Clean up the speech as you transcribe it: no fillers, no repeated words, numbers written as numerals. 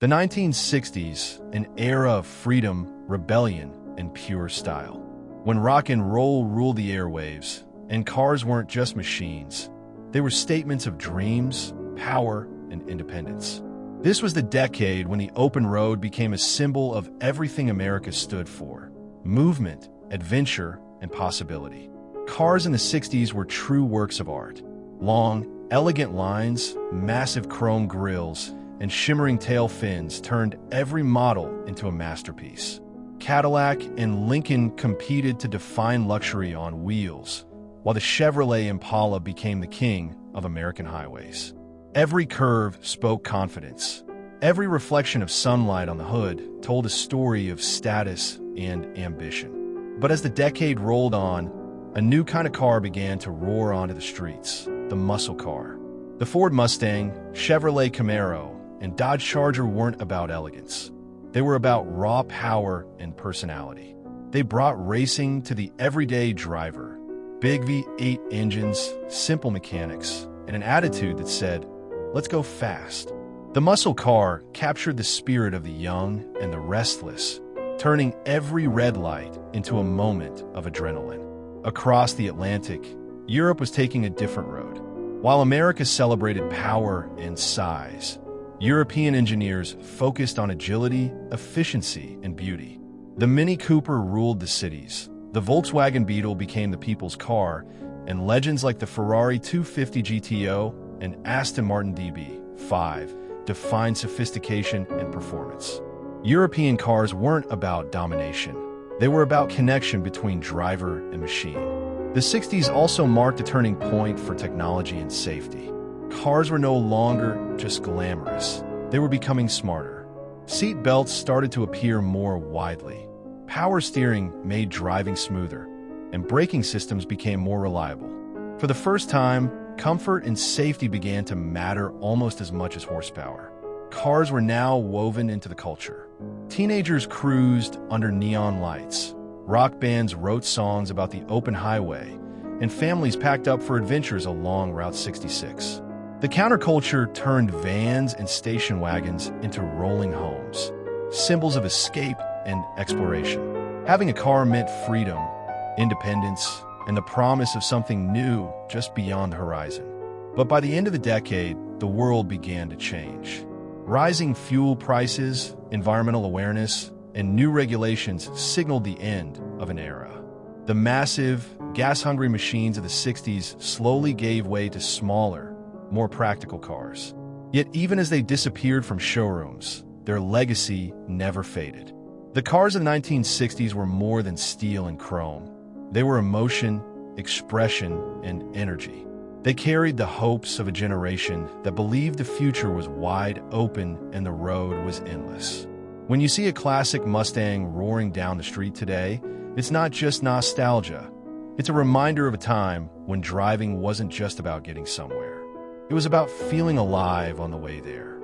The 1960s, an era of freedom, rebellion, and pure style. When rock and roll ruled the airwaves, and cars weren't just machines, they were statements of dreams, power, and independence. This was the decade when the open road became a symbol of everything America stood for: movement, adventure, and possibility. Cars in the 60s were true works of art. Long, elegant lines, massive chrome grilles, and shimmering tail fins turned every model into a masterpiece. Cadillac and Lincoln competed to define luxury on wheels, while the Chevrolet Impala became the king of American highways. Every curve spoke confidence. Every reflection of sunlight on the hood told a story of status and ambition. But as the decade rolled on, a new kind of car began to roar onto the streets: the muscle car. The Ford Mustang, Chevrolet Camaro, and Dodge Charger weren't about elegance. They were about raw power and personality. They brought racing to the everyday driver. Big V8 engines, simple mechanics, and an attitude that said, "Let's go fast." The muscle car captured the spirit of the young and the restless, turning every red light into a moment of adrenaline. Across the Atlantic, Europe was taking a different road. While America celebrated power and size, European engineers focused on agility, efficiency, and beauty. The Mini Cooper ruled the cities. The Volkswagen Beetle became the people's car, and legends like the Ferrari 250 GTO and Aston Martin DB5 defined sophistication and performance. European cars weren't about domination. They were about connection between driver and machine. The 60s also marked a turning point for technology and safety. Cars were no longer just glamorous. They were becoming smarter. Seat belts started to appear more widely. Power steering made driving smoother, and braking systems became more reliable. For the first time, comfort and safety began to matter almost as much as horsepower. Cars were now woven into the culture. Teenagers cruised under neon lights. Rock bands wrote songs about the open highway, and families packed up for adventures along Route 66. The counterculture turned vans and station wagons into rolling homes, symbols of escape and exploration. Having a car meant freedom, independence, and the promise of something new just beyond the horizon. But by the end of the decade, the world began to change. Rising fuel prices, environmental awareness, and new regulations signaled the end of an era. The massive, gas-hungry machines of the 60s slowly gave way to smaller, more practical cars. Yet even as they disappeared from showrooms, their legacy never faded. The cars of the 1960s were more than steel and chrome. They were emotion, expression, and energy. They carried the hopes of a generation that believed the future was wide open and the road was endless. When you see a classic Mustang roaring down the street today, it's not just nostalgia. It's a reminder of a time when driving wasn't just about getting somewhere. It was about feeling alive on the way there.